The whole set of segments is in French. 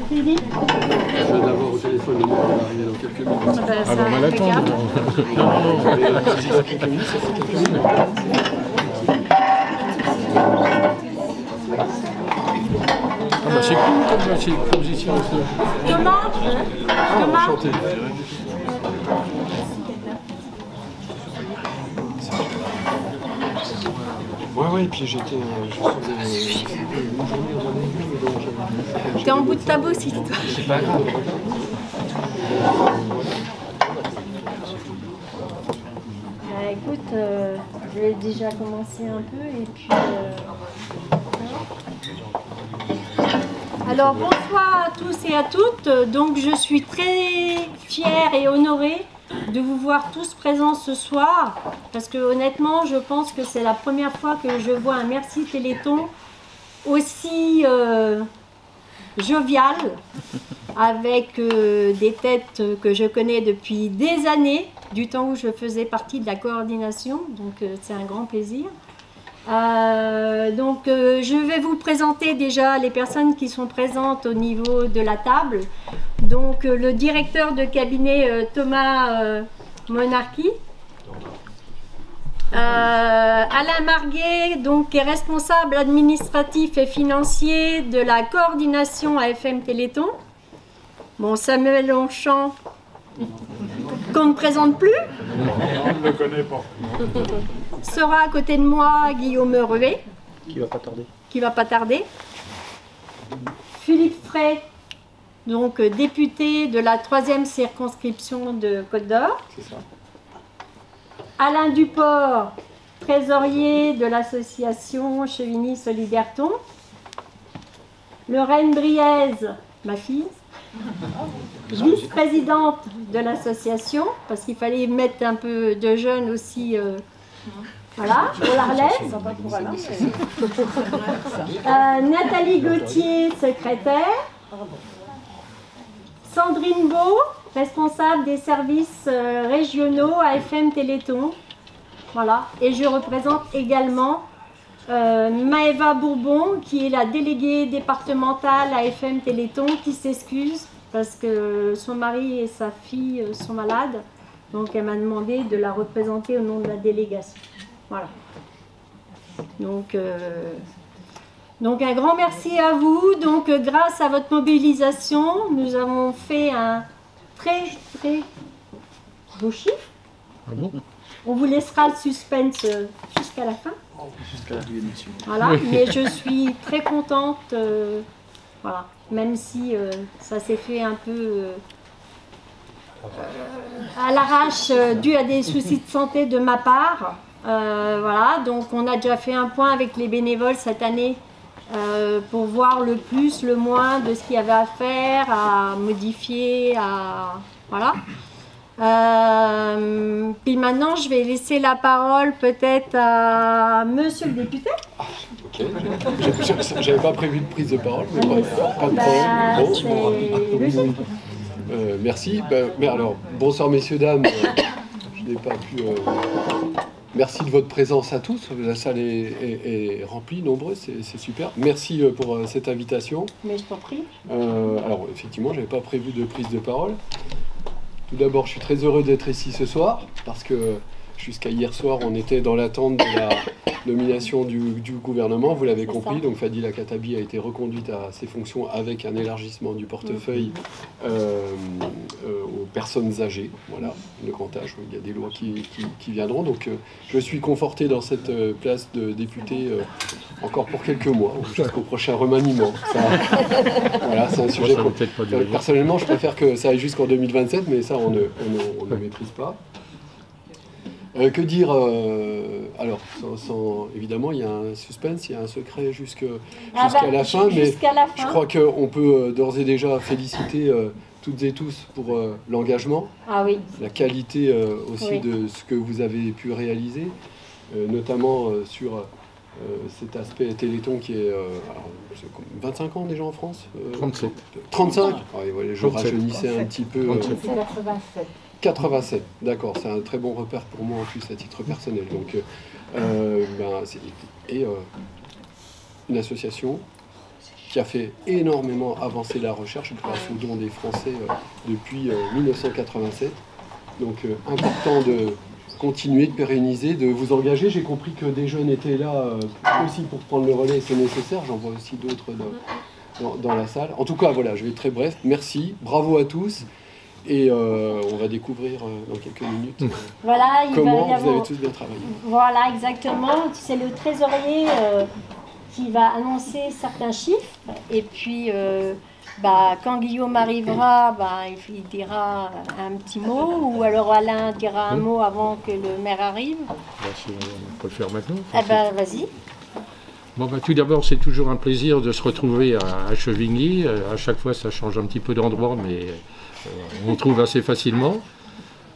Philippe? Je viens d'avoir au téléphone le moment d'arriver dans quelques minutes. Ah bon, on va l'attendre. Non, Quelques minutes, ça fait quelques minutes. Ah bah c'est cool comme position. Thomas? Thomas? Enchanté. Ouais, et puis j'étais. T'es en bout de tableau aussi, toi. C'est pas grave. Écoute, je vais déjà commencer un peu et puis... Alors, bonsoir à tous et à toutes. Donc, je suis très fière et honorée de vous voir tous présents ce soir parce que honnêtement, je pense que c'est la première fois que je vois un Merci Téléthon aussi jovial, avec des têtes que je connais depuis des années, du temps où je faisais partie de la coordination, donc c'est un grand plaisir. Je vais vous présenter déjà les personnes qui sont présentes au niveau de la table. Donc le directeur de cabinet Thomas Monarchi, Alain Marguet, donc, qui est responsable administratif et financier de la coordination AFM Téléthon. Bon, Samuel Longchamp, qu'on ne présente plus. On ne le connaît pas. Sera à côté de moi Guillaume Revet. Qui va pas tarder. Qui va pas tarder. Philippe Frey, donc député de la 3e circonscription de Côte d'Or. C'est ça. Alain Duport, trésorier de l'association Chevigny Solidarton. Lorraine Briez, ma fille, vice-présidente de l'association, parce qu'il fallait mettre un peu de jeunes aussi, voilà, pour la relève. Nathalie Gauthier, secrétaire. Sandrine Beau, responsable des services régionaux AFM Téléthon. Voilà. Et je représente également Maëva Bourbon, qui est la déléguée départementale AFM Téléthon, qui s'excuse parce que son mari et sa fille sont malades. Donc elle m'a demandé de la représenter au nom de la délégation. Voilà. Donc un grand merci à vous. Donc grâce à votre mobilisation, nous avons fait un très beau chiffre. Ah bon? On vous laissera le suspense jusqu'à la fin. Jusqu'à la émission. Voilà, mais je suis très contente, voilà, même si ça s'est fait un peu à l'arrache dû à des soucis de santé de ma part. Voilà, donc on a déjà fait un point avec les bénévoles cette année pour voir le plus, le moins de ce qu'il y avait à faire, à modifier, à... Voilà. Puis maintenant, je vais laisser la parole peut-être à monsieur le député. Ok. J'avais pas prévu de prise de parole, mais pas de problème. Merci. Mais alors, bonsoir messieurs, dames. Je n'ai pas pu... Merci de votre présence à tous. La salle est remplie, nombreuse, c'est super. Merci pour cette invitation. Mais je t'en prie. Alors, effectivement, je n'avais pas prévu de prise de parole. Tout d'abord, je suis très heureux d'être ici ce soir, parce que jusqu'à hier soir, on était dans l'attente de la nomination du gouvernement, vous l'avez compris. Donc Fadila Khattabi a été reconduite à ses fonctions avec un élargissement du portefeuille aux personnes âgées. Voilà, le grand âge, il y a des lois qui viendront. Donc je suis conforté dans cette place de député encore pour quelques mois, jusqu'au prochain remaniement. Voilà, c'est un sujet que personnellement, je préfère que ça aille jusqu'en 2027, mais ça, on ne maîtrise pas. Que dire alors, évidemment, il y a un suspense, il y a un secret jusqu'à la fin, mais je crois qu'on peut d'ores et déjà féliciter toutes et tous pour l'engagement, la qualité aussi de ce que vous avez pu réaliser, notamment sur cet aspect Téléthon qui est 25 ans déjà en France 37. 35 je rajeunissais un petit peu. 87. 87, d'accord, c'est un très bon repère pour moi en plus à titre personnel. Donc, une association qui a fait énormément avancer la recherche grâce aux dons des Français depuis 1987. Donc important de continuer, de pérenniser, de vous engager. J'ai compris que des jeunes étaient là aussi pour prendre le relais, c'est nécessaire. J'en vois aussi d'autres dans la salle. En tout cas, voilà, je vais être très bref. Merci, bravo à tous. Et on va découvrir dans quelques minutes voilà, comment vous avez tous bien travaillé. Voilà, exactement. C'est le trésorier qui va annoncer certains chiffres. Et puis, quand Guillaume arrivera, il dira un petit mot. Ou alors Alain dira un mot avant que le maire arrive. On peut le faire maintenant. Vas-y. Bon, tout d'abord, c'est toujours un plaisir de se retrouver à Chevigny. À chaque fois, ça change un petit peu d'endroit, mais on trouve assez facilement.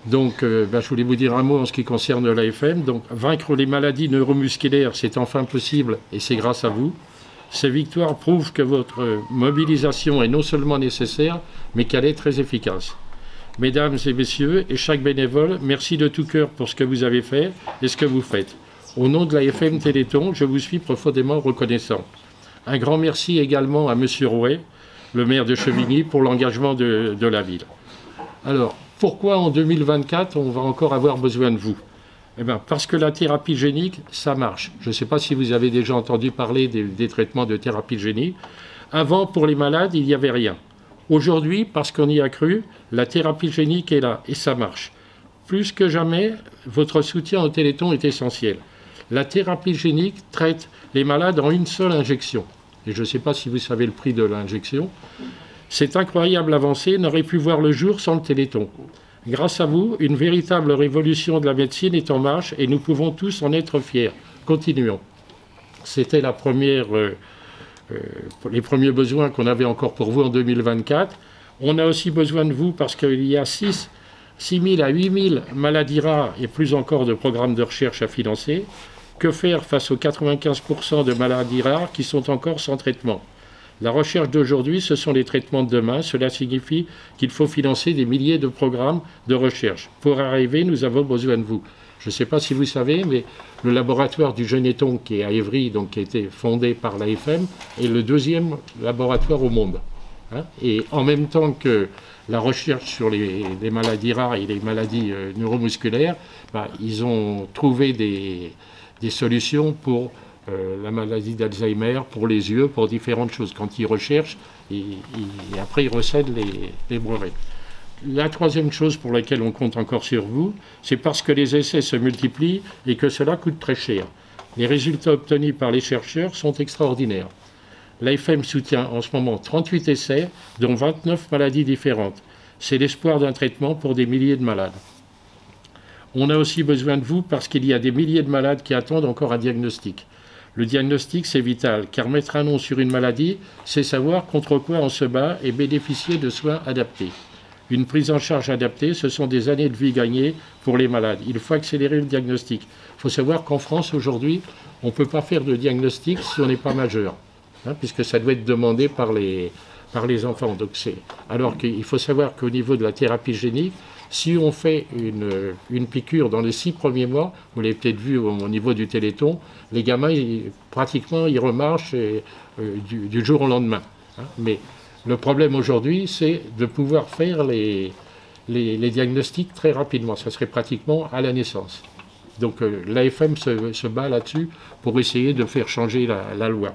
Donc, je voulais vous dire un mot en ce qui concerne l'AFM. Donc, vaincre les maladies neuromusculaires, c'est enfin possible et c'est grâce à vous. Ces victoires prouvent que votre mobilisation est non seulement nécessaire, mais qu'elle est très efficace. Mesdames et messieurs, et chaque bénévole, merci de tout cœur pour ce que vous avez fait et ce que vous faites. Au nom de l'AFM Téléthon, je vous suis profondément reconnaissant. Un grand merci également à M. Rouet, le maire de Chevigny, pour l'engagement de la ville. Alors, pourquoi en 2024 on va encore avoir besoin de vous? Eh bien, parce que la thérapie génique, ça marche. Je ne sais pas si vous avez déjà entendu parler des traitements de thérapie génique. Avant, pour les malades, il n'y avait rien. Aujourd'hui, parce qu'on y a cru, la thérapie génique est là et ça marche. Plus que jamais, votre soutien au Téléthon est essentiel. La thérapie génique traite les malades en une seule injection. Et je ne sais pas si vous savez le prix de l'injection. Cette incroyable avancée n'aurait pu voir le jour sans le Téléthon. Grâce à vous, une véritable révolution de la médecine est en marche et nous pouvons tous en être fiers. Continuons. C'était les premiers besoins qu'on avait encore pour vous en 2024. On a aussi besoin de vous parce qu'il y a 6 000 à 8 000 maladies rares et plus encore de programmes de recherche à financer. Que faire face aux 95% de maladies rares qui sont encore sans traitement? La recherche d'aujourd'hui, ce sont les traitements de demain. Cela signifie qu'il faut financer des milliers de programmes de recherche. Pour arriver, nous avons besoin de vous. Je ne sais pas si vous savez, mais le laboratoire du Geneton, qui est à Évry, donc qui a été fondé par l'AFM, est le 2e laboratoire au monde. Et en même temps que la recherche sur les maladies rares et les maladies neuromusculaires, ils ont trouvé des solutions pour la maladie d'Alzheimer, pour les yeux, pour différentes choses. Quand ils recherchent, et après ils recèdent les brevets. La troisième chose pour laquelle on compte encore sur vous, c'est parce que les essais se multiplient et que cela coûte très cher. Les résultats obtenus par les chercheurs sont extraordinaires. L'AFM soutient en ce moment 38 essais, dont 29 maladies différentes. C'est l'espoir d'un traitement pour des milliers de malades. On a aussi besoin de vous parce qu'il y a des milliers de malades qui attendent encore un diagnostic. Le diagnostic, c'est vital, car mettre un nom sur une maladie, c'est savoir contre quoi on se bat et bénéficier de soins adaptés. Une prise en charge adaptée, ce sont des années de vie gagnées pour les malades. Il faut accélérer le diagnostic. Il faut savoir qu'en France, aujourd'hui, on ne peut pas faire de diagnostic si on n'est pas majeur, puisque ça doit être demandé par les enfants. Donc alors qu'il faut savoir qu'au niveau de la thérapie génique, si on fait une piqûre dans les 6 premiers mois, vous l'avez peut-être vu au niveau du Téléthon, les gamins, pratiquement, ils remarchent du jour au lendemain. Mais le problème aujourd'hui, c'est de pouvoir faire les diagnostics très rapidement. Ça serait pratiquement à la naissance. Donc l'AFM se bat là-dessus pour essayer de faire changer la loi.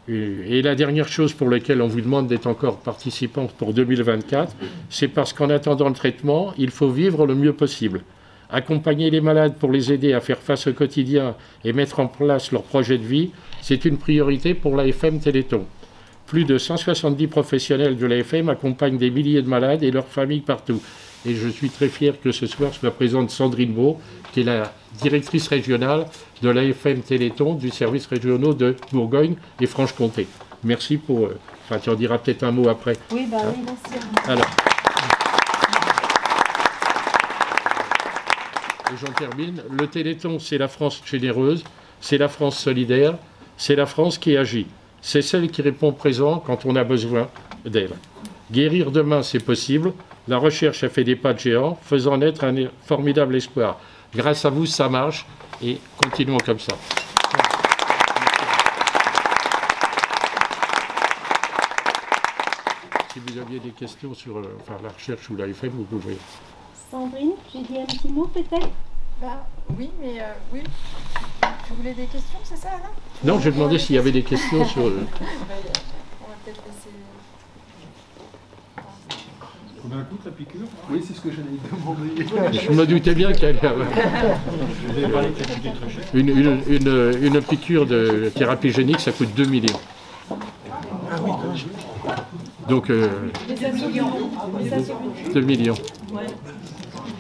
Et la dernière chose pour laquelle on vous demande d'être encore participant pour 2024, c'est parce qu'en attendant le traitement, il faut vivre le mieux possible. Accompagner les malades pour les aider à faire face au quotidien et mettre en place leur projet de vie, c'est une priorité pour l'AFM Téléthon. Plus de 170 professionnels de l'AFM accompagnent des milliers de malades et leurs familles partout. Et je suis très fier que ce soir soit présente Sandrine Beau, qui est la directrice régionale de l'AFM Téléthon du service régional de Bourgogne et Franche-Comté. Merci pour... tu en diras peut-être un mot après. Oui, oui, merci. Alors, et j'en termine. Le Téléthon, c'est la France généreuse, c'est la France solidaire, c'est la France qui agit. C'est celle qui répond présent quand on a besoin d'elle. Guérir demain, c'est possible. La recherche a fait des pas de géant, faisant naître un formidable espoir. Grâce à vous, ça marche et continuons comme ça. Si vous aviez des questions sur enfin, la recherche ou l'AFM, vous pouvez. Sandrine, j'ai dit un petit mot peut-être? Bah, oui, mais oui. Tu voulais des questions, c'est ça, Alain? Non, j'ai demandé s'il y avait des questions sur... On va peut-être laisser... Combien coûte la piqûre? Oui, c'est ce que j'allais demander. Je me doutais bien qu'elle avait Vous avez parlé que ça coûtait très cher. une piqûre de thérapie génique, ça coûte 2 millions. Donc, 2 millions.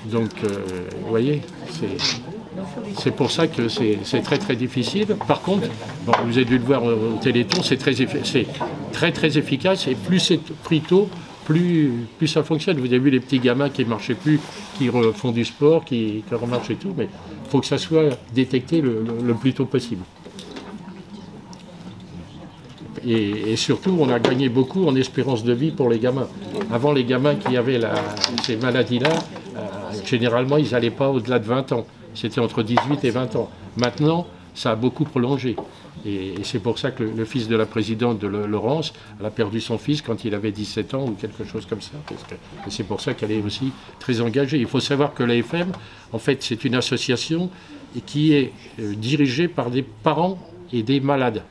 Donc, vous voyez, c'est pour ça que c'est très très difficile. Par contre, bon, vous avez dû le voir au Téléthon, c'est très efficace et plus c'est pris tôt, plus ça fonctionne. Vous avez vu les petits gamins qui ne marchaient plus, qui font du sport, qui remarchent et tout, mais il faut que ça soit détecté le plus tôt possible. Et surtout, on a gagné beaucoup en espérance de vie pour les gamins. Avant, les gamins qui avaient ces maladies-là, généralement, ils n'allaient pas au-delà de 20 ans. C'était entre 18 et 20 ans. Maintenant, ça a beaucoup prolongé. Et c'est pour ça que le fils de la présidente de Laurence, elle a perdu son fils quand il avait 17 ans ou quelque chose comme ça. Et c'est pour ça qu'elle est aussi très engagée. Il faut savoir que l'AFM, en fait, c'est une association qui est dirigée par des parents et des malades.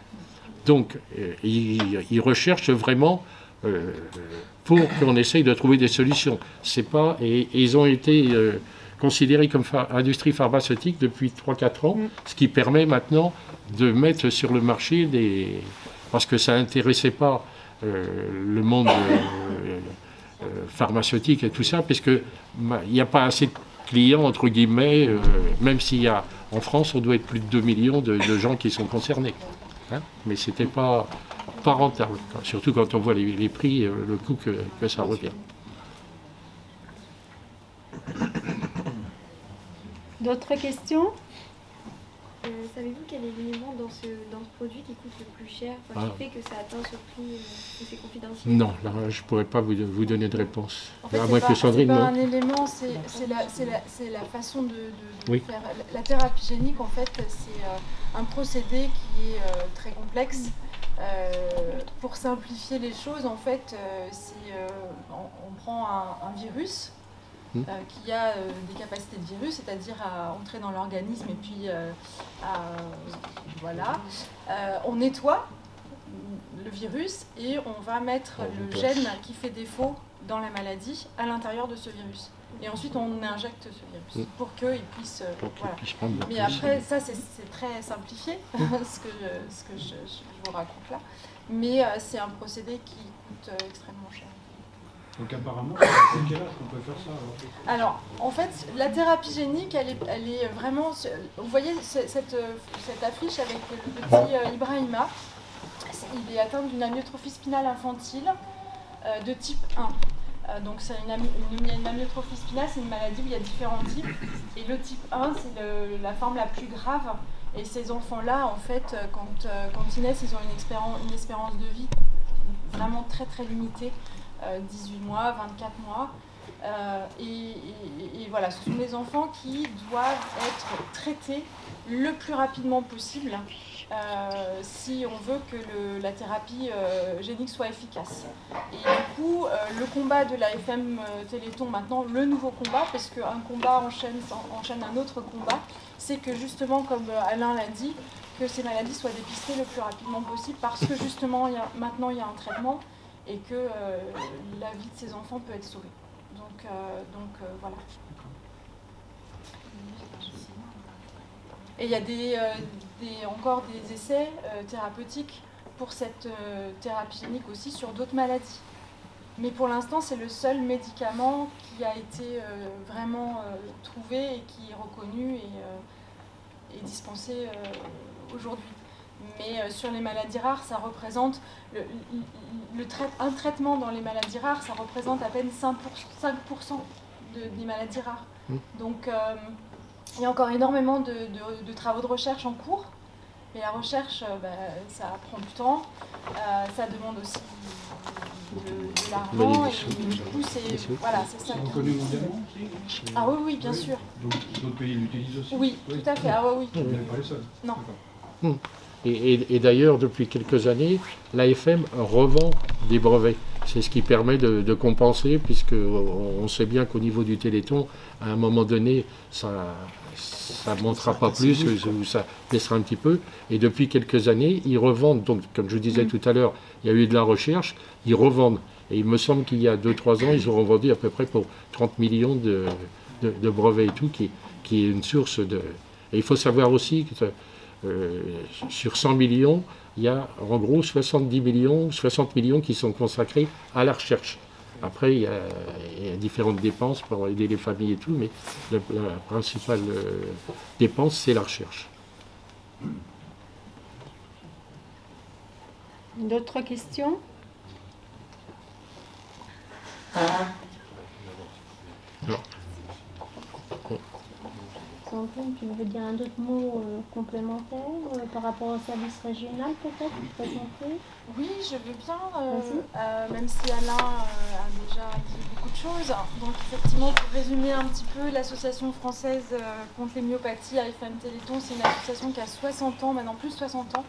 Donc, ils recherchent vraiment pour qu'on essaye de trouver des solutions. C'est pas, et ils ont été considérés comme industrie pharmaceutique depuis 3-4 ans, ce qui permet maintenant de mettre sur le marché parce que ça n'intéressait pas le monde pharmaceutique et tout ça, puisqu'il n'y a pas assez de clients, entre guillemets, même s'il y a, en France, on doit être plus de 2 millions de gens qui sont concernés. Hein, mais ce n'était pas rentable, surtout quand on voit les prix, le coût que ça revient. D'autres questions? Savez-vous quel est l'élément dans ce produit qui coûte le plus cher, qui fait que ça atteint ce prix que c'est confidentiel? Non, là, je ne pourrais pas vous donner de réponse. En fait, à moins que Sandrine, c'est pas non. un élément, c'est la façon de Oui. faire. La thérapie génique, en fait, c'est un procédé qui est très complexe. Pour simplifier les choses, en fait, on prend un virus qui a des capacités de virus, c'est-à-dire à entrer dans l'organisme et puis voilà. On nettoie le virus et on va mettre le gène qui fait défaut dans la maladie à l'intérieur de ce virus. Et ensuite on injecte ce virus pour qu'il puisse... voilà. Mais après, ça c'est très simplifié, ce que je vous raconte là. Mais c'est un procédé qui coûte extrêmement cher. Donc apparemment, à quel âge qu'on peut faire ça alors, en fait, la thérapie génique, elle est vraiment... Vous voyez cette affiche avec le petit Ibrahima, il est atteint d'une amyotrophie spinale infantile de type 1. Donc c'est une amyotrophie spinale, c'est une maladie où il y a différents types. Et le type 1, c'est la forme la plus grave. Et ces enfants-là, en fait, quand ils naissent, ils ont une espérance de vie vraiment très très limitée. 18 mois, 24 mois. Et voilà, ce sont des enfants qui doivent être traités le plus rapidement possible si on veut que la thérapie génique soit efficace. Et du coup, le combat de l'AFM Téléthon maintenant, le nouveau combat, parce qu'un combat enchaîne un autre combat, c'est que justement, comme Alain l'a dit, que ces maladies soient dépistées le plus rapidement possible parce que justement, maintenant il y a un traitement et que la vie de ces enfants peut être sauvée. Donc voilà. Et il y a encore des essais thérapeutiques pour cette thérapie génique aussi sur d'autres maladies. Mais pour l'instant, c'est le seul médicament qui a été vraiment trouvé et qui est reconnu et dispensé aujourd'hui. Mais sur les maladies rares, ça représente un traitement dans les maladies rares, ça représente à peine 5% des maladies rares. Donc il y a encore énormément de travaux de recherche en cours. Mais la recherche, ça prend du temps, ça demande aussi de l'argent. Et du coup, c'est ça. C'est reconnu mondialement aussi? Ah oui, bien sûr. Donc d'autres pays l'utilisent aussi? Oui, tout à fait. Ah oui. Vous n'êtes pas les seuls? Non. Et d'ailleurs, depuis quelques années, l'AFM revend des brevets. c'est ce qui permet de compenser, puisque on sait bien qu'au niveau du Téléthon, à un moment donné, ça ne montera pas plus, ou ça baissera un petit peu. Et depuis quelques années, ils revendent, donc comme je disais tout à l'heure, il y a eu de la recherche, ils revendent. Et il me semble qu'il y a 2-3 ans, ils ont revendu à peu près pour 30 millions de brevets et tout, qui est une source de... Et il faut savoir aussi que sur 100 millions, il y a en gros 60 millions qui sont consacrés à la recherche. Après, il y a différentes dépenses pour aider les familles et tout, mais la principale dépense, c'est la recherche. D'autres questions? Non. Antoine, tu veux dire un autre mot complémentaire par rapport au service régional peut-être présenter? Oui, je veux bien, même si Alain a déjà dit beaucoup de choses. Donc effectivement, pour résumer un petit peu, l'Association française contre les myopathies AFM Téléthon, c'est une association qui a 60 ans, maintenant plus de 60 ans,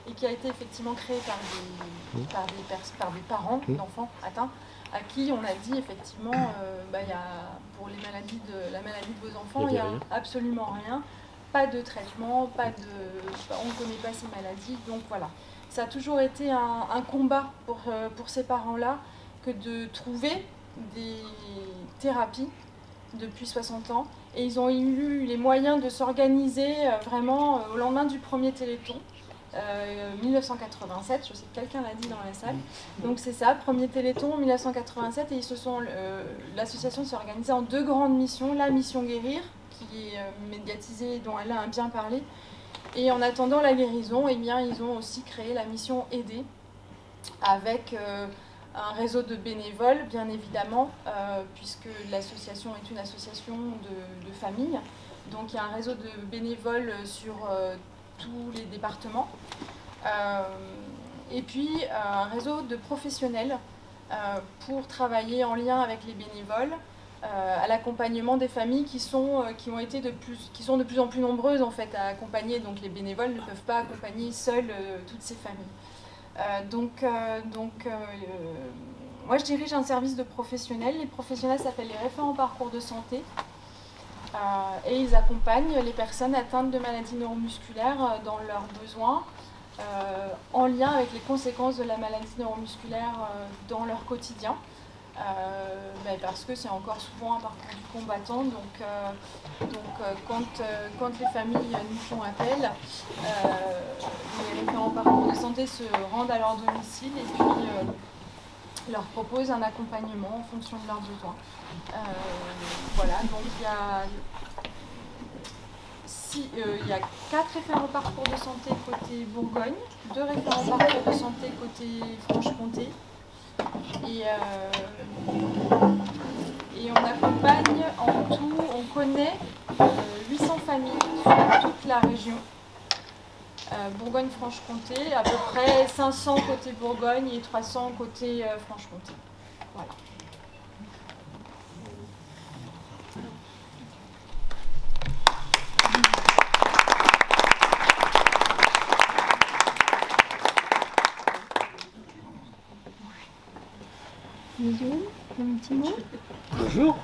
et qui a été effectivement créée par des parents d'enfants atteints, à qui on a dit effectivement, y a, pour la maladie de vos enfants, il n'y a absolument rien, pas de traitement, on ne connaît pas ces maladies, donc voilà. Ça a toujours été un combat pour ces parents-là que de trouver des thérapies depuis 60 ans, et ils ont eu les moyens de s'organiser vraiment au lendemain du premier Téléthon. 1987, je sais que quelqu'un l'a dit dans la salle, donc c'est ça, premier Téléthon 1987, et l'association s'est organisée en 2 grandes missions, la mission guérir, qui est médiatisée, dont Alain a bien parlé, et en attendant la guérison, eh bien, ils ont aussi créé la mission aider, avec un réseau de bénévoles, bien évidemment, puisque l'association est une association de familles, donc il y a un réseau de bénévoles sur tous les départements, et puis un réseau de professionnels pour travailler en lien avec les bénévoles à l'accompagnement des familles qui sont de plus en plus nombreuses en fait à accompagner. Donc les bénévoles ne peuvent pas accompagner seuls toutes ces familles. Moi je dirige un service de professionnels. Les professionnels s'appellent les référents parcours de santé. Et ils accompagnent les personnes atteintes de maladies neuromusculaires dans leurs besoins, en lien avec les conséquences de la maladie neuromusculaire dans leur quotidien, parce que c'est encore souvent un parcours du combattant, donc quand les familles nous font appel, les référents parcours de santé se rendent à leur domicile et puis leur proposent un accompagnement en fonction de leurs besoins. Voilà, donc il y a 4 référents parcours de santé côté Bourgogne, 2 référents parcours de santé côté Franche-Comté, et on accompagne en tout, on connaît 800 familles sur toute la région. Bourgogne-Franche-Comté, à peu près 500 côté Bourgogne et 300 côté Franche-Comté. Voilà. Un petit mot. Bonjour.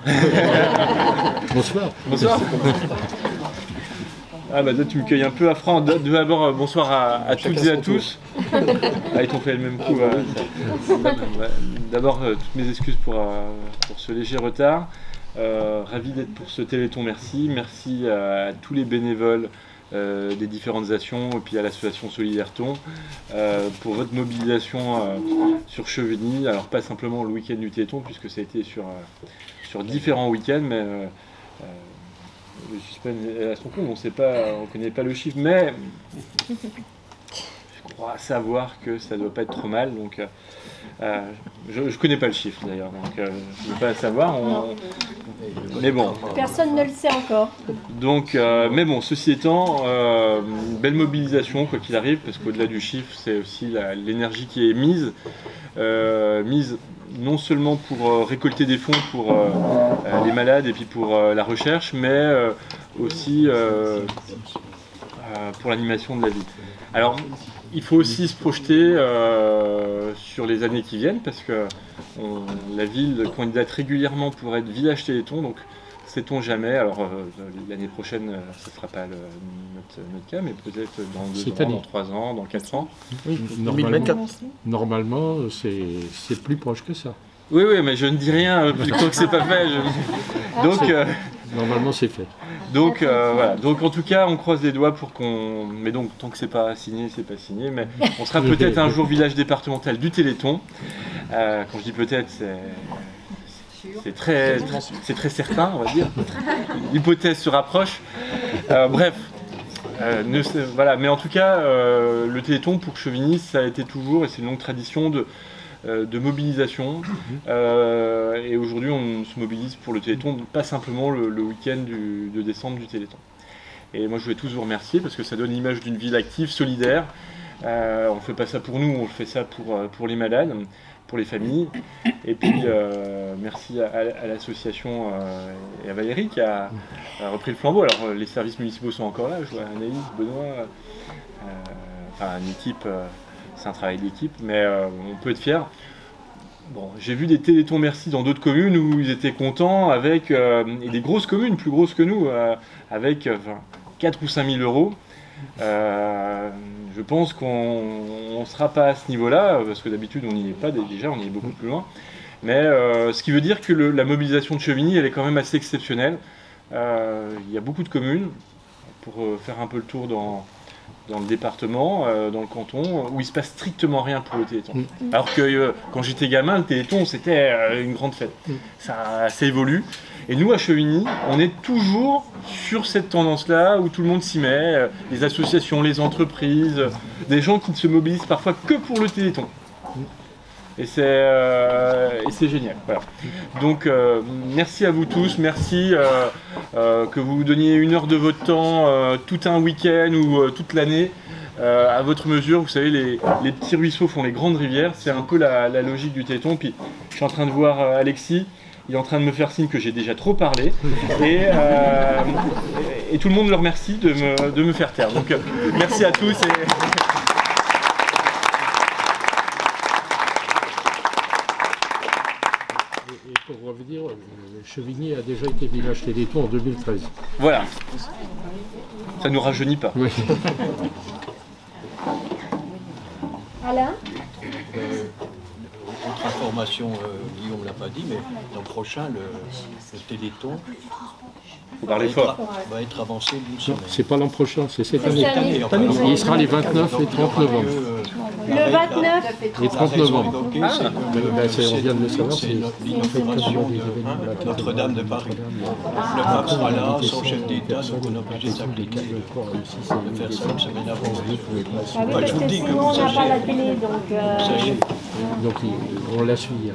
Bonsoir. Bonsoir. Ah bah toi tu me cueilles un peu à franc. D'abord bonsoir à toutes et à tous. Ah, ils t'ont fait le même coup. D'abord toutes mes excuses pour ce léger retard. Ravi d'être pour ce Téléthon, merci. Merci à tous les bénévoles des différentes actions et puis à l'association Solidaire-Ton pour votre mobilisation sur Chevigny. Alors pas simplement le week-end du Téléthon puisque ça a été sur différents week-ends, mais le suspense est à son compte, on ne connaît pas le chiffre, mais je crois savoir que ça ne doit pas être trop mal. Donc, je ne connais pas le chiffre d'ailleurs, donc je ne veux pas savoir. Mais bon. Personne ne le sait encore. Donc, mais bon, ceci étant, une belle mobilisation quoi qu'il arrive, parce qu'au-delà du chiffre, c'est aussi l'énergie qui est mise non seulement pour récolter des fonds pour les malades et puis pour la recherche, mais aussi pour l'animation de la vie. Alors, il faut aussi se projeter sur les années qui viennent, parce que la ville candidate régulièrement pour être village Téléthon, donc sait-on jamais. Alors l'année prochaine, ce ne sera pas notre cas, mais peut-être dans 2 ans, dans 3 ans, dans 4 ans. Oui, normalement c'est plus proche que ça. Oui, mais je ne dis rien tant que c'est pas fait. Donc, normalement, c'est fait. Donc, voilà. Donc, en tout cas, on croise les doigts pour qu'on. Mais donc, tant que c'est pas signé, c'est pas signé. Mais on sera peut-être un jour village départemental du Téléthon. Quand je dis peut-être, c'est très certain, on va dire. L'hypothèse se rapproche. Bref. Voilà. Mais en tout cas, le Téléthon pour Chevigny, ça a été toujours, et c'est une longue tradition de mobilisation, et aujourd'hui on se mobilise pour le Téléthon, pas simplement le week-end de décembre du Téléthon. Et moi je voulais tous vous remercier parce que ça donne l'image d'une ville active, solidaire. On ne fait pas ça pour nous, on fait ça pour les malades, pour les familles. Et puis merci à l'association et à Valérie qui a repris le flambeau. Alors les services municipaux sont encore là, je vois Anaïs, Benoît, enfin une équipe. C'est un travail d'équipe, mais on peut être fier. Bon, j'ai vu des Téléthons Merci dans d'autres communes où ils étaient contents avec, et des grosses communes, plus grosses que nous, avec 4 ou 5 000 euros. Je pense qu'on ne sera pas à ce niveau-là, parce que d'habitude on n'y est pas déjà, on y est beaucoup plus loin. Mais ce qui veut dire que la mobilisation de Chevigny, elle est quand même assez exceptionnelle. Il y a beaucoup de communes, pour faire un peu le tour dans le département, dans le canton, où il se passe strictement rien pour le Téléthon. Alors que quand j'étais gamin, le Téléthon, c'était une grande fête. Ça évolue. Et nous, à Chevigny, on est toujours sur cette tendance-là, où tout le monde s'y met, les associations, les entreprises, des gens qui ne se mobilisent parfois que pour le Téléthon. Et c'est génial. Voilà. Donc merci à vous tous, merci que vous donniez 1 heure de votre temps, tout un week-end ou toute l'année, à votre mesure. Vous savez, les petits ruisseaux font les grandes rivières, c'est un peu la logique du Téléthon. Puis je suis en train de voir Alexis, il est en train de me faire signe que j'ai déjà trop parlé, et tout le monde le remercie de me faire taire. Donc merci à tous. Et pour revenir, Chevigny a déjà été village Téléthon en 2013. Voilà. Ça ne nous rajeunit pas. Oui. Alain ? Autre information, Guillaume ne l'a pas dit, mais l'an prochain, le Téléthon va être avancé d'une semaine. C'est pas l'an prochain, c'est cette année. Cette année. Il sera les 29 et 30 novembre. Le 29 et 30 novembre. On vient de le savoir, c'est l'inauguration de Notre-Dame de Paris. Le pape sera là, son chef d'État, donc on est obligé de s'appliquer, de faire ça une semaine avant. Ah oui, parce que sinon on n'a pas la télé, donc on l'a suivi.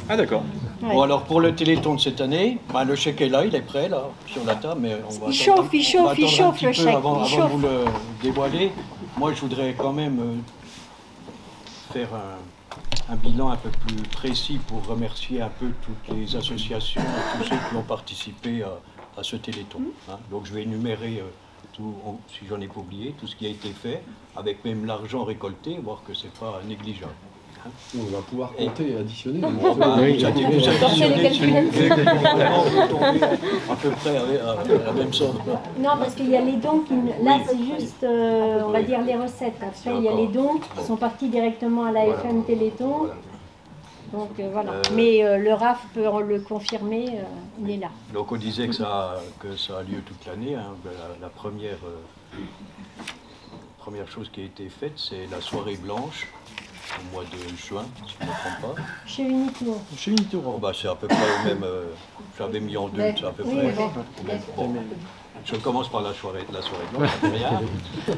Ah d'accord. Bon alors pour le Téléthon de cette année, le chèque est là, il est prêt là, sur la table, mais on va il chauffe le chèque. Avant de vous le dévoiler. Moi je voudrais quand même faire un bilan un peu plus précis pour remercier un peu toutes les associations et tous ceux qui ont participé à ce Téléthon. Donc je vais énumérer tout, si j'en ai pas oublié, tout ce qui a été fait, avec même l'argent récolté, voir que c'est pas négligeable. On va pouvoir compter et additionner. Vous additionnez à peu près à la même somme. Non, parce qu'il y a les dons qui... Là, c'est juste, on va dire, les recettes. Après, il y a les dons qui sont partis directement à la FM Téléthon. Donc voilà. Mais le RAF peut le confirmer, il est là. Donc on disait que ça a lieu toute l'année. La première chose qui a été faite, c'est la soirée blanche. Au mois de juin, si je ne me trompe pas. Chevigny-Tour. Chevigny-Tour, c'est à peu près au même. J'avais mis en deux, c'est à peu près. Bon. Je commence par la soirée blanche,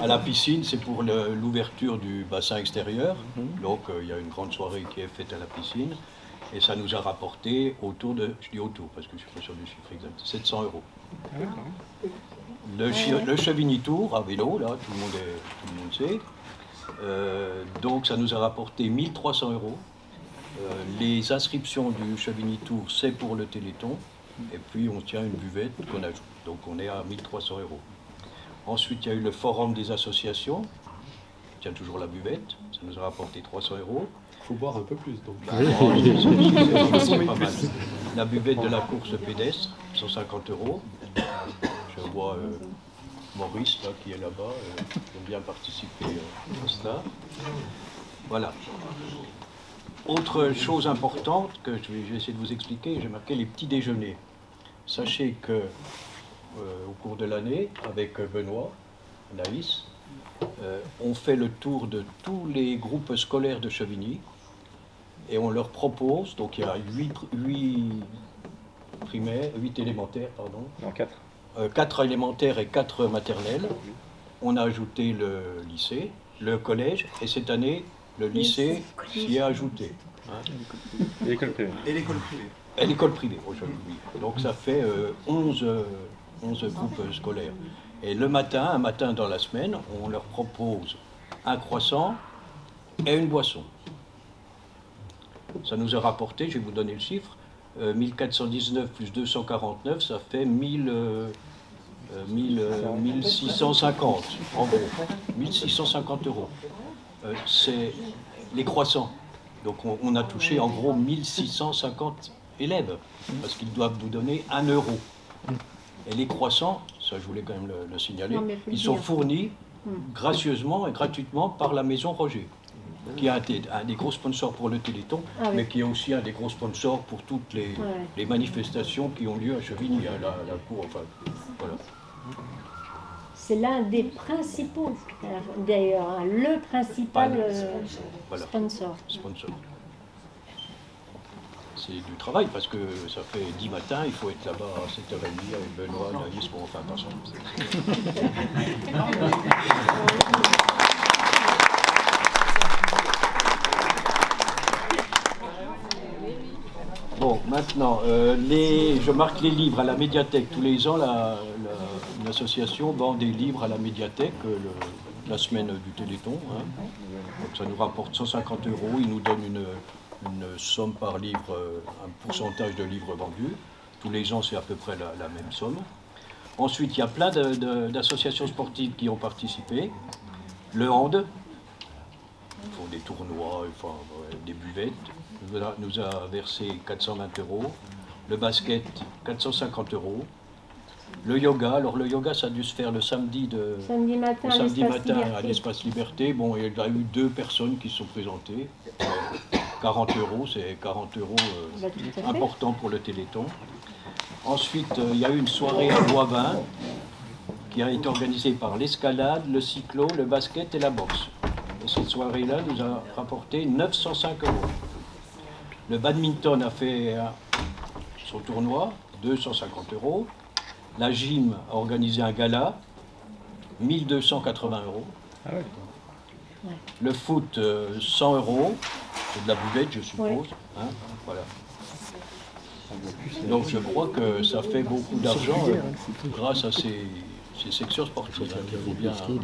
à la piscine, c'est pour l'ouverture du bassin extérieur. Donc il y a une grande soirée qui est faite à la piscine. Et ça nous a rapporté autour de, je dis autour parce que je suis pas sûr du chiffre exact, 700 €. Le Chevigny-Tour à vélo, là, tout le monde sait. Donc ça nous a rapporté 1 300 €. Les inscriptions du Chevigny-Tour, c'est pour le Téléthon. Et puis on tient une buvette qu'on ajoute. Donc on est à 1 300 €. Ensuite, il y a eu le forum des associations. tient toujours la buvette, ça nous a rapporté 300 €. Il faut boire un peu plus, donc. C'est pas mal. La buvette de la course pédestre, 150 €. Je vois Maurice, là, qui est là-bas, qui aime bien participer à cela. Voilà. Autre chose importante que je vais essayer de vous expliquer, j'ai marqué les petits déjeuners. Sachez que au cours de l'année, avec Benoît, Naïs, on fait le tour de tous les groupes scolaires de Chevigny et on leur propose, donc il y a 8 primaires, 8 élémentaires, pardon. Non, 4. 4 élémentaires et 4 maternelles. On a ajouté le lycée, le collège, et cette année, le lycée s'y est ajouté. Hein. Et l'école privée. Et l'école privée. Et l'école privée, aujourd'hui. Donc ça fait 11 groupes scolaires. Et le matin, un matin dans la semaine, on leur propose un croissant et une boisson. Ça nous a rapporté, je vais vous donner le chiffre, 1419 plus 249, ça fait 1650, en gros. 1650 €. C'est les croissants. Donc on a touché en gros 1650 élèves, parce qu'ils doivent nous donner 1 €. Et les croissants, ça je voulais quand même le signaler, ils sont fournis gracieusement et gratuitement par la Maison Roger, qui a un des gros sponsors pour le Téléthon, mais qui est aussi un des gros sponsors pour toutes les manifestations qui ont lieu à Chevigny, à la cour, enfin, voilà. C'est l'un des principaux, d'ailleurs, hein, le principal sponsor. C'est du travail, parce que ça fait 10 matins, il faut être là-bas à 7h30 avec Benoît, Naïs, pour enfin attention. Bon, maintenant, je marque les livres à la médiathèque. Tous les ans, l'association vend des livres à la médiathèque la semaine du Téléthon. Hein. Donc ça nous rapporte 150 €. Ils nous donnent une somme par livre, un pourcentage de livres vendus. Tous les ans, c'est à peu près la même somme. Ensuite, il y a plein d'associations sportives qui ont participé. Le hand, ils font des tournois, enfin, des buvettes, nous a versé 420 €. Le basket, 450 €. Le yoga, alors le yoga, ça a dû se faire le samedi matin à l'Espace Liberté. Bon, il y a eu 2 personnes qui se sont présentées. 40 €, c'est 40 € important pour le Téléthon. Ensuite, il y a eu une soirée à Boivin qui a été organisée par l'escalade, le cyclo, le basket et la boxe. Et cette soirée-là nous a rapporté 905 €. Le badminton a fait son tournoi, 250 €. La gym a organisé un gala, 1280 €. Ah ouais. Le foot, 100 €. C'est de la buvette, je suppose. Hein, voilà. Donc je crois que ça fait beaucoup d'argent grâce à ces sections sportives. Il faut bien, je ne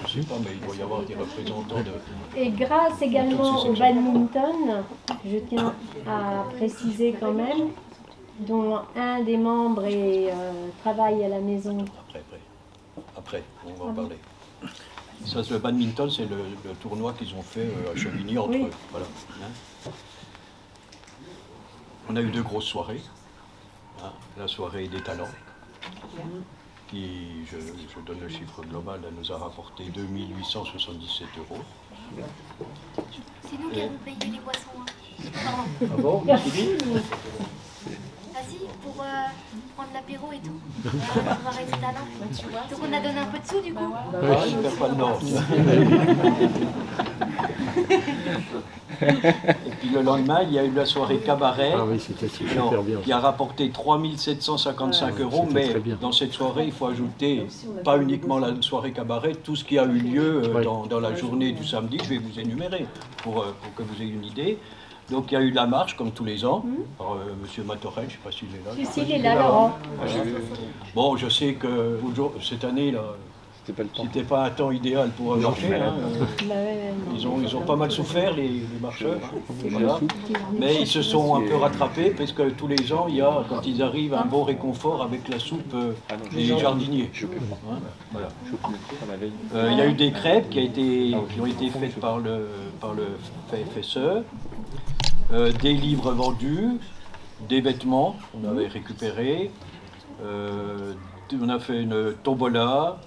sais pas, mais il doit y avoir des représentants de... Et grâce également au badminton, je tiens à préciser quand même, dont un des membres travaille à la maison. Après, on va en parler. Ça, le badminton, c'est le tournoi qu'ils ont fait à Chevigny entre eux. Voilà. Hein. On a eu 2 grosses soirées. Hein. La soirée des talents, qui, je donne le chiffre global, elle nous a rapporté 2877 €. C'est nous qui avons payé les boissons. Hein. Ah bon? Ah si, pour prendre l'apéro et tout, pour avoir des talents. Donc on a donné un peu de sous du coup. Ah, je ne perds pas le nord. Et puis le lendemain, il y a eu la soirée cabaret, qui a rapporté 3755 €, mais dans cette soirée, il faut ajouter, pas uniquement la soirée cabaret, tout ce qui a eu lieu dans la journée du samedi, je vais vous énumérer pour que vous ayez une idée. Donc il y a eu la marche, comme tous les ans, par M. Matorel, je ne sais pas s'il est là. Si, il est là, Laurent. Bon, je sais que cette année, là, C'était pas le temps. C'était pas un temps idéal pour marcher. Hein. Ils ont pas mal souffert, les marcheurs. Voilà. Mais ils se sont un peu rattrapés parce que tous les ans, il y a, quand ils arrivent, un bon réconfort avec la soupe des jardiniers. Hein, voilà. Il y a eu des crêpes qui ont été faites par le FSE, des livres vendus, des vêtements qu'on avait récupérés, on a fait une tombola,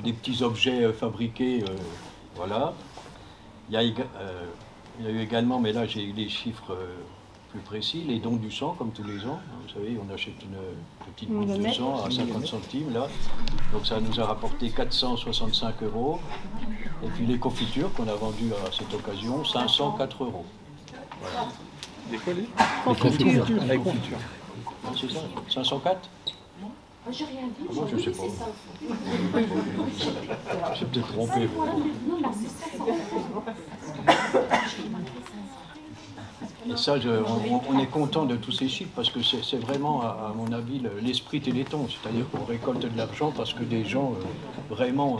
des petits objets fabriqués, voilà. Il y a eu également, mais là j'ai les chiffres plus précis, les dons du sang, comme tous les ans. Vous savez, on achète une petite boule de sang à 50 centimes, là. Donc ça nous a rapporté 465 €. Et puis les confitures qu'on a vendues à cette occasion, 504 €. Voilà. Des quoi, les Confitures. Les confitures. Ah, c'est ça, 504 ? J'ai rien dit. Moi, je sais pas. J'ai peut-être trompé. Et ça, on est content de tous ces chiffres parce que c'est vraiment, à mon avis, l'esprit Téléthon. C'est-à-dire qu'on récolte de l'argent parce que des gens vraiment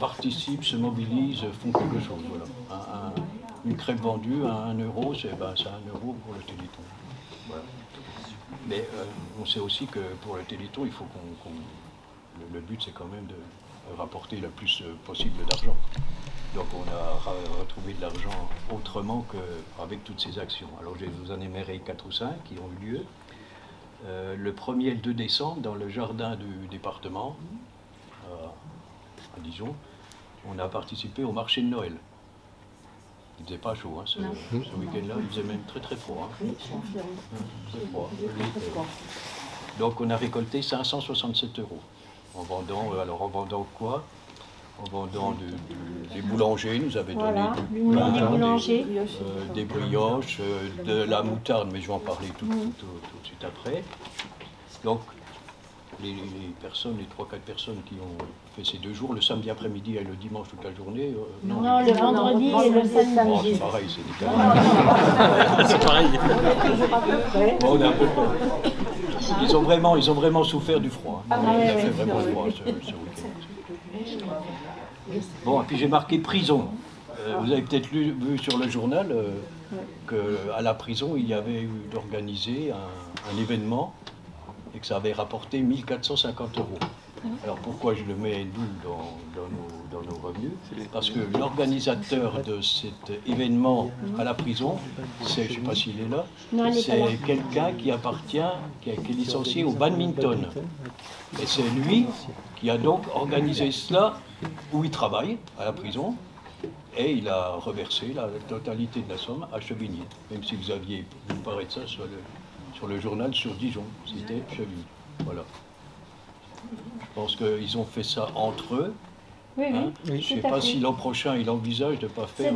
participent, se mobilisent, font quelque chose. Voilà. Une crêpe vendue à 1 €, c'est 1 € pour le Téléthon. Voilà. Mais on sait aussi que pour le Téléthon, il faut le but, c'est quand même de rapporter le plus possible d'argent. Donc on a retrouvé de l'argent autrement qu'avec toutes ces actions. Alors je vais vous en énumérer 4 ou 5 qui ont eu lieu. Le 1er et le 2 décembre, dans le jardin du département, à Dijon, on a participé au marché de Noël. Il ne faisait pas chaud, hein, ce week-end-là, il faisait même très très froid. Hein. Très froid. Donc on a récolté 567 €. En vendant quoi? En vendant des boulangers, nous avaient donné des boulangers, des brioches, de la moutarde, mais je vais en parler tout de suite après. Donc les 3-4 personnes qui ont fait ces 2 jours, le samedi après-midi et le dimanche toute la journée. Non, le vendredi et le samedi. Oh, c'est pareil, c'est décalé. C'est pareil. Bon, on est un peu peur. Ils ont vraiment souffert du froid. Il a fait vraiment froid ce week-end. Bon, et puis j'ai marqué prison. Vous avez peut-être vu sur le journal qu'à la prison, il y avait eu d'organiser un événement et que ça avait rapporté 1 450 €. Alors pourquoi je le mets nous dans nos revenus? Parce que l'organisateur de cet événement à la prison, je ne sais pas s'il est là, c'est quelqu'un qui est licencié au badminton. Et c'est lui qui a donc organisé cela où il travaille, à la prison, et il a reversé la totalité de la somme à Chevigny. Même si vous aviez vu paraître ça sur le journal sur Dijon, c'était Chevigny. Voilà. Je pense qu'ils ont fait ça entre eux. Oui, hein. Je ne sais pas si l'an prochain il envisage de ne pas faire.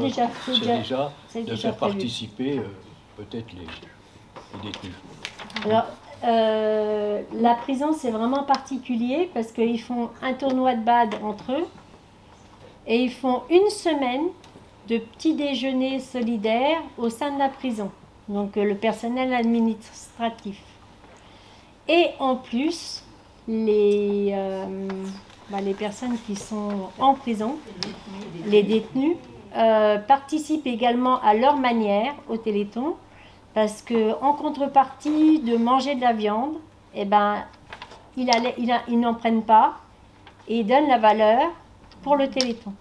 C'est déjà de faire participer peut-être les détenus. Alors, la prison, c'est vraiment particulier parce qu'ils font un tournoi de bad entre eux et ils font une semaine de petit déjeuner solidaire au sein de la prison. Donc, le personnel administratif. Et en plus, les personnes qui sont en prison, les détenus, participent également à leur manière au Téléthon, parce qu'en contrepartie de manger de la viande, eh ben, ils n'en prennent pas et ils donnent la valeur pour le Téléthon.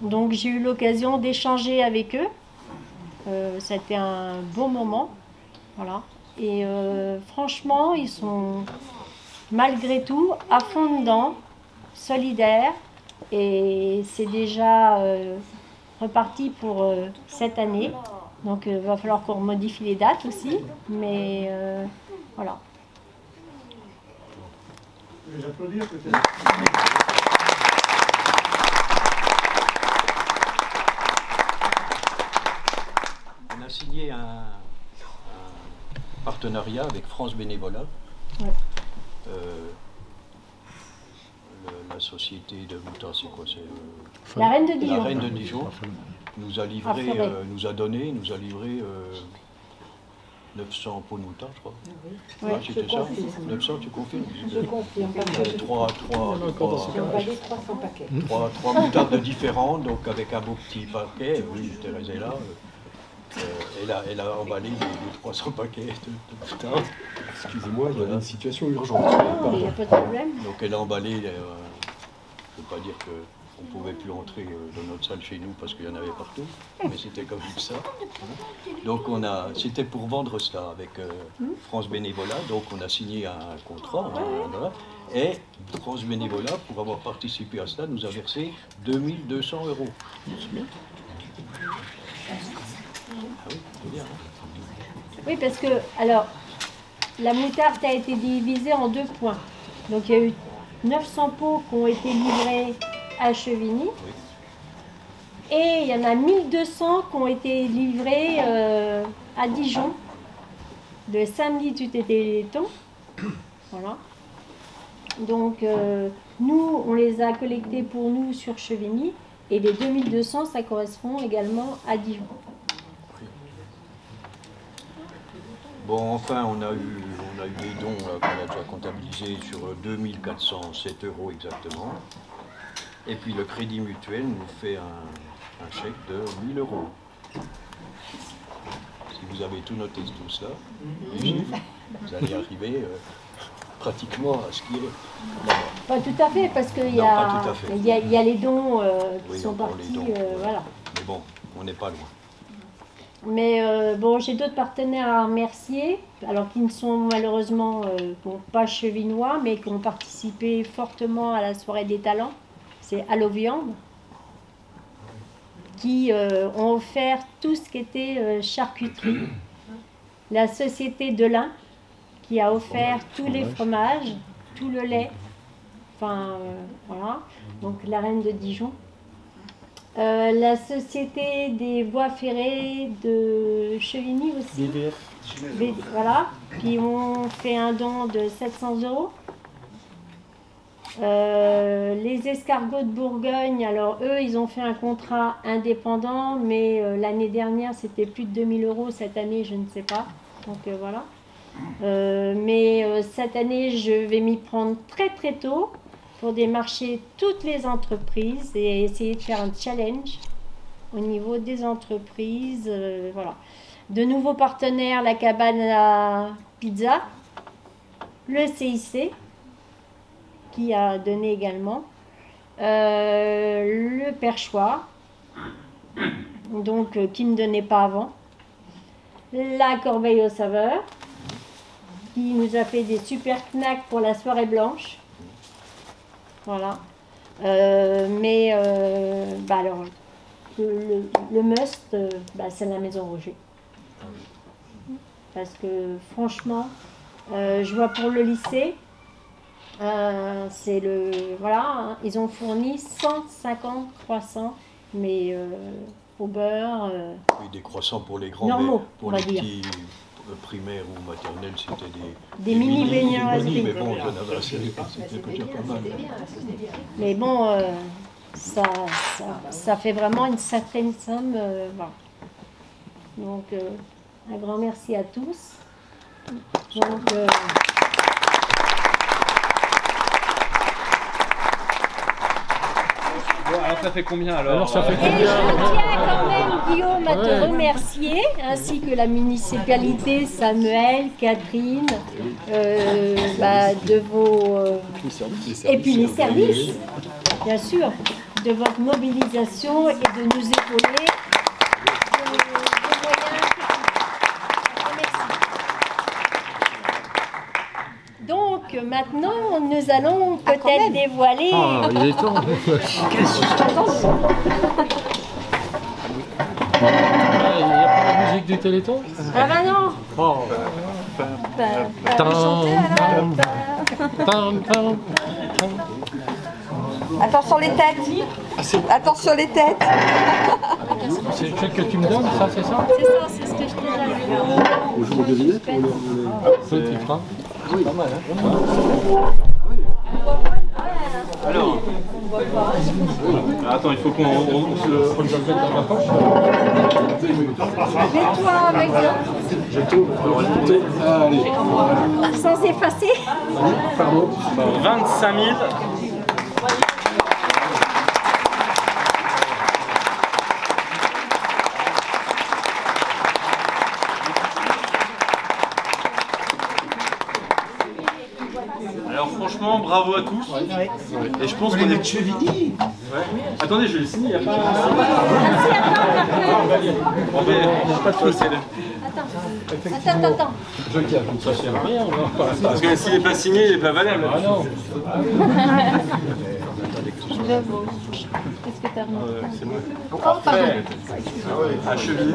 Donc j'ai eu l'occasion d'échanger avec eux. C'était un bon moment. Voilà. Et franchement, ils sont malgré tout à fond dedans, solidaires. Et c'est déjà reparti pour cette année. Donc il va falloir qu'on modifie les dates aussi. Mais voilà. J'applaudir peut-être. On a signé un partenariat avec France Bénévolat. Ouais. La société de Moutin, c'est quoi? C'est la Reine de Dijon. La Reine de Dijon nous a livré, nous a livré 900 pots de moutarde, je crois. Ouais, Ah, c'était ça. 900, tu confirmes? Je confirme. Trois 300 paquets. trois moutardes différentes, donc avec un beau petit paquet. Oui, Thérèse est là. Elle a emballé les 300 paquets de moutarde. Excusez-moi, il y a une situation urgente. Il n'y a pas de problème. Donc elle a emballé, je ne veux pas dire qu'on ne pouvait plus entrer dans notre salle chez nous parce qu'il y en avait partout, mais c'était quand même ça. Donc c'était pour vendre ça avec France Bénévolat, donc on a signé un contrat, voilà, et France Bénévolat, pour avoir participé à cela, nous a versé 2200 €. Ah oui, c'est bien, hein. Oui, parce que, alors, la moutarde a été divisée en 2 points. Donc, il y a eu 900 pots qui ont été livrés à Chevigny. Oui. Et il y en a 1200 qui ont été livrés à Dijon. Le samedi du Téléthon. Voilà. Donc, nous, on les a collectés pour nous sur Chevigny. Et les 2200, ça correspond également à Dijon. Bon, enfin, on a eu des dons qu'on a déjà comptabilisés sur 2407 € exactement. Et puis le Crédit Mutuel nous fait un chèque de 1000 €. Si vous avez tout noté tout ça, vous allez arriver pratiquement à ce qui est. Pas tout à fait, parce qu'il y, y a les dons qui sont partis. Voilà. Mais bon, on n'est pas loin. Mais bon, j'ai d'autres partenaires à remercier, alors qui ne sont malheureusement pas chevinois, mais qui ont participé fortement à la soirée des talents. C'est Allo Viande, qui ont offert tout ce qui était charcuterie. La société Delin, qui a offert tous les fromages, tout le lait. Enfin, voilà. Donc la Reine de Dijon. La société des voies ferrées de Chevigny aussi. Voilà, qui ont fait un don de 700 €. Les escargots de Bourgogne, alors eux, ils ont fait un contrat indépendant, mais l'année dernière, c'était plus de 2000 €. Cette année, je ne sais pas. Donc voilà. Mais cette année, je vais m'y prendre très très tôt pour démarcher toutes les entreprises et essayer de faire un challenge au niveau des entreprises. Voilà. De nouveaux partenaires, la cabane à pizza, le CIC, qui a donné également, le perchoir, donc qui ne donnait pas avant, la corbeille aux saveurs, qui nous a fait des super knacks pour la soirée blanche. Voilà. Mais alors, le must, c'est la Maison Roger. Parce que franchement, je vois pour le lycée, c'est le. Voilà, hein, ils ont fourni 150 croissants, mais au beurre. Oui, des croissants pour les grands, normaux, mais pour on va les dire. petits primaires ou maternelles, c'était des mini viennoiseries. Mais bon, j'en avais assez, c'était déjà pas mal. Mais bon, ça fait vraiment une certaine somme. Voilà. Donc, un grand merci à tous. Donc, Bon, alors ça fait combien alors? Alors ça fait et combien? je tiens quand même, Guillaume, à te remercier, ainsi que la municipalité, Samuel, Catherine, de vos... et puis les services, bien sûr, de votre mobilisation et de nous épauler. Donc maintenant, nous allons peut-être dévoiler... Ah, il est temps. Il n'y a pas la musique du Téléthon? Ah bah non. Oh. Attention les têtes. Attention les têtes. C'est celle que tu me donnes, ça, c'est ça? C'est ça, c'est ce que je te donne. On joue aux devinettes ou Petit frein. Pas mal, hein? Alors, attends, il faut qu'on se le mette dans ma poche. Mets-toi avec Je tourne. Allez. sans effacer. Pardon. 25 000. Alors franchement, bravo à tous. Et je pense qu'on est Chevigny. Attendez, je vais le signer, il n'y a pas... Attends. Je calme. Ça sert à rien. Parce que s'il n'est pas signé, il n'est pas valable. Ah non. Qu'est-ce que t'as remarqué? C'est moi. Oh, pardon. À Chevigny.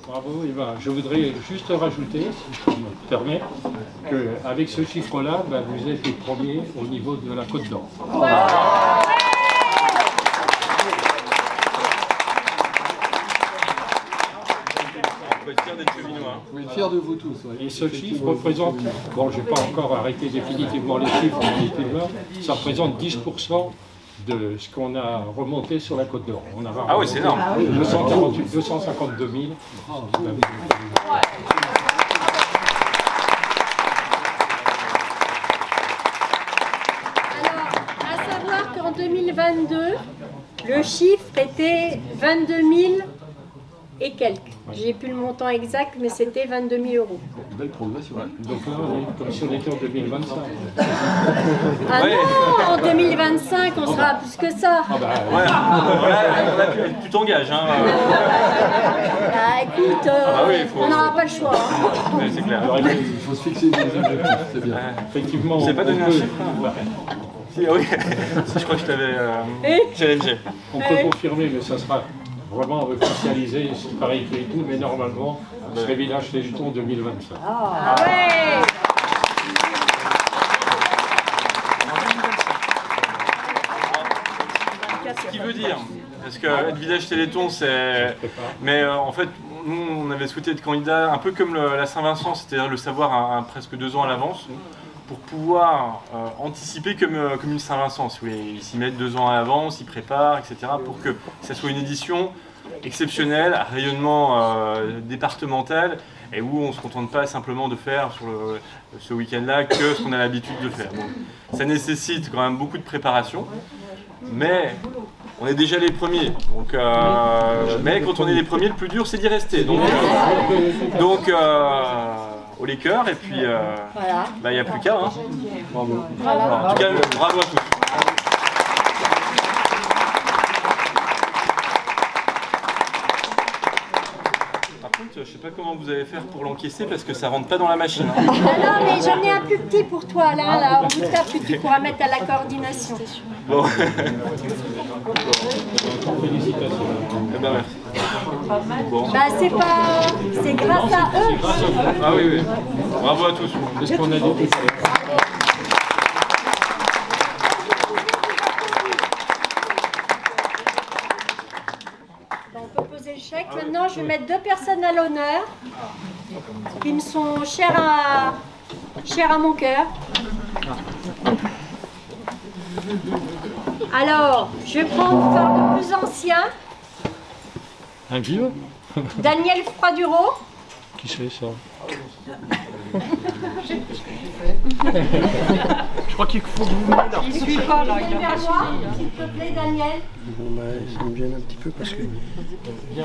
Bravo, et ben, je voudrais juste rajouter, si je me permets, qu'avec ce chiffre-là, ben, vous êtes les premiers au niveau de la Côte d'Or. Oui, fier de vous tous. Ouais. Et ce chiffre représente, bon, je n'ai pas encore arrêté définitivement les chiffres, on est plus loin, ça représente 10% de ce qu'on a remonté sur la Côte d'Or. Ah oui, c'est énorme. 252 000. Alors, à savoir qu'en 2022, le chiffre était 22 000 et quelques. J'ai plus le montant exact, mais c'était 22 000 euros. Belle progression. Donc là, on est comme si on était en 2025. Ah non, en 2025, on sera plus que ça. Ah bah, Ouais, tu t'engages. Hein. Ah, écoute, bah oui, on n'aura pas le choix. Hein. Ouais, c'est clair. Il faut se fixer des objectifs, c'est bien. Effectivement, Je sais pas on donner un peut- chiffre. Si, oui, ça je crois que je t'avais challengé. On peut confirmer, mais ça sera vraiment officialisé, c'est pareil que tout, mais normalement, ce serait Village Téléthon 2025. Ah ouais. Ce qui veut dire, parce que être Village Téléthon, c'est... Mais en fait, nous, on avait souhaité être candidat un peu comme la Saint-Vincent, c'est-à-dire le savoir presque 2 ans à l'avance, pour pouvoir anticiper comme une Saint-Vincent. Si vous voulez, ils s'y mettent 2 ans à l'avance, ils préparent, etc., pour que ça soit une édition exceptionnelle, à rayonnement départemental, et où on ne se contente pas simplement de faire sur ce week-end-là que ce qu'on a l'habitude de faire. Donc, ça nécessite quand même beaucoup de préparation, mais on est déjà les premiers. Donc, mais quand on est les premiers, le plus dur, c'est d'y rester. Donc au les cœurs, et puis il n'y a plus qu'à. Hein. Bravo. Voilà. En tout cas, bravo à tous. Par contre, je ne sais pas comment vous allez faire pour l'encaisser parce que ça rentre pas dans la machine. Hein. Non, mais j'en ai un plus petit pour toi, là, en tout cas plus petit pour mettre à la coordination. Bon. Félicitations. Eh ben merci. Bon. Bah c'est grâce à eux. Ah oui, oui. Bravo à tous. Qu'est-ce qu'on a dit? On peut poser le chèque. Maintenant, je vais mettre 2 personnes à l'honneur qui me sont chères à mon cœur. Alors, je vais prendre par le plus ancien, Un vieux? Daniel Froiduro. Qui c'est ça? Je crois qu'il faut que vous venez là. Il suit pas là, il a pas suivi. S'il te plaît, Daniel. Bon, bah, ça me gêne un petit peu parce que... Je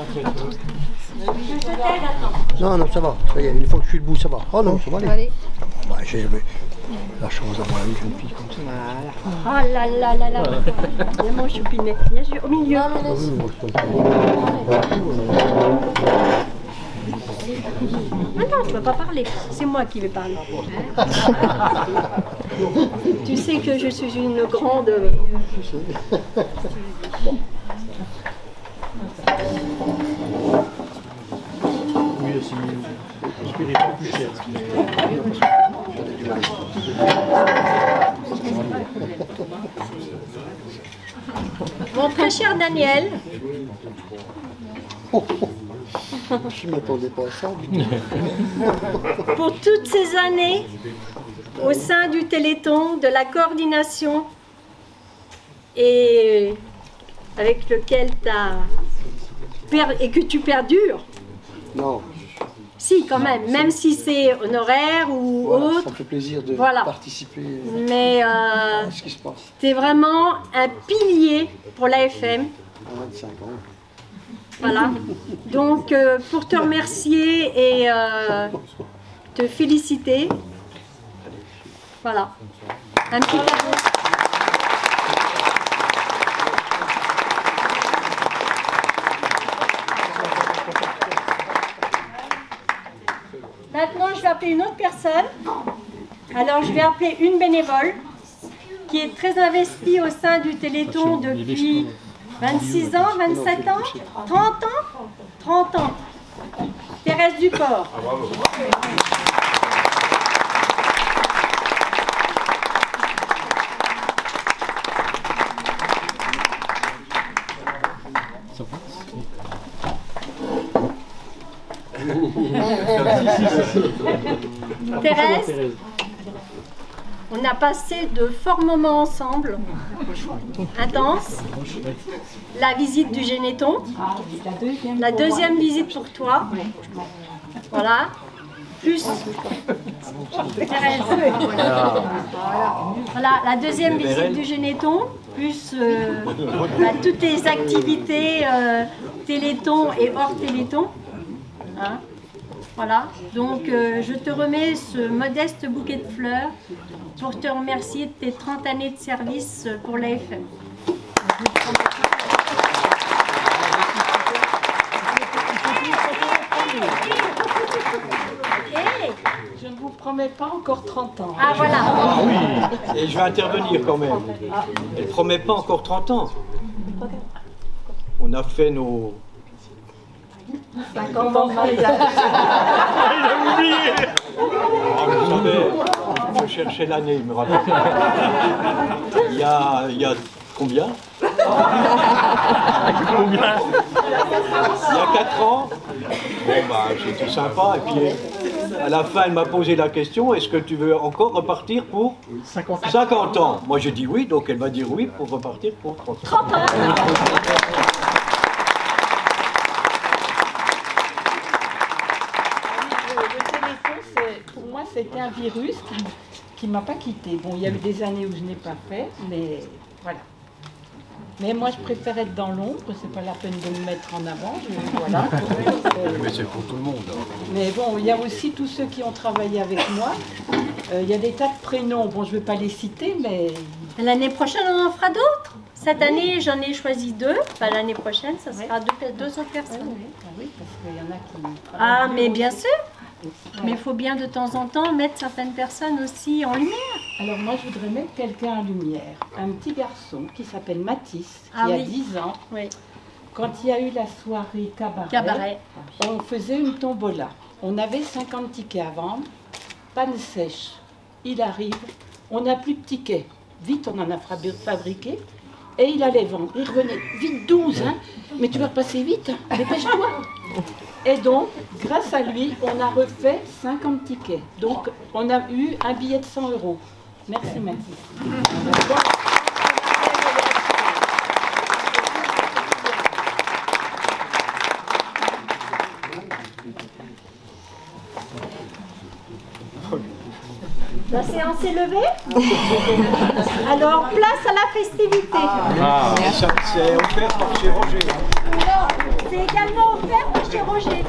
t'aide, attends. Non, non, ça va. Ça y est, une fois que je suis debout, ça va. Oh non, ça va aller. Bah, j'ai la chance d'avoir une jeune fille comme ça. Oh là là là là. Viens mon choupinet. Viens au milieu. Ah oui, moi, je pense que... Ah non, tu ne vas pas parler, c'est moi qui vais parler. Tu sais que je suis une grande... Mon très cher Daniel, je ne m'attendais pas à ça. pour toutes ces années au sein du Téléthon, de la coordination et avec lequel et que tu perdures. Non. Si, quand même si c'est honoraire ou voilà, autre. Ça me fait plaisir de participer Mais à ce qui se passe. Tu es vraiment un pilier pour l'AFM. À 25 ans. Voilà. Donc, pour te remercier et te féliciter, voilà. Un petit cadeau. Maintenant, je vais appeler une autre personne. Alors, je vais appeler une bénévole qui est très investie au sein du Téléthon depuis 26 ans, 27 ans, 30 ans 30 ans. Thérèse Duport. Thérèse, on a passé de forts moments ensemble, intenses. La visite du Généton, la deuxième visite pour toi, voilà. Plus Thérèse, voilà, la deuxième visite du Généton, plus toutes les activités Téléthon et hors Téléthon. Hein? Voilà, donc je te remets ce modeste bouquet de fleurs pour te remercier de tes 30 années de service pour l'AFM. Je ne vous promets pas encore 30 ans. Ah voilà. Ah oui, et je vais intervenir quand même. Elle ne promet pas encore 30 ans. On a fait nos... 50 ans de mariage. Il a oublié. Vous savez, je cherchais l'année, il me rappelle. Il y a combien? Il y a 4 ans. Bon bah c'était sympa. Et puis à la fin elle m'a posé la question, est-ce que tu veux encore repartir pour 50 ans? Moi j'ai dit oui, donc elle m'a dit oui pour repartir pour 30 ans. Pour moi, c'était un virus qui ne m'a pas quitté. Bon, il y a eu des années où je n'ai pas fait, mais voilà. Mais moi, je préfère être dans l'ombre, c'est pas la peine de me mettre en avant. Voilà. Mais c'est pour tout le monde. Mais bon, il y a aussi tous ceux qui ont travaillé avec moi. Il y a des tas de prénoms, bon, je ne vais pas les citer, mais... L'année prochaine, on en fera d'autres. Cette année, j'en ai choisi 2. Enfin, l'année prochaine, ça sera deux autres personnes. Oui, parce qu'il y en a qui... Ah, mais bien sûr. Mais il faut bien de temps en temps mettre certaines personnes aussi en lumière. Alors moi, je voudrais mettre quelqu'un en lumière. Un petit garçon qui s'appelle Mathis, qui a 10 ans. Oui. Quand il y a eu la soirée cabaret, on faisait une tombola. On avait 50 tickets à vendre. Panne sèche. Il arrive, on n'a plus de tickets. Vite, on en a fabriqué. Et il allait vendre. Il revenait, vite 12, hein. Mais tu vas repasser vite, dépêche-toi. Et donc, grâce à lui, on a refait 50 tickets. Donc, on a eu un billet de 100 €. Merci Mathis. La séance est levée. Alors, place à la festivité. Ah. C'est offert par chez Roger. Non, c'est également offert par chez Roger.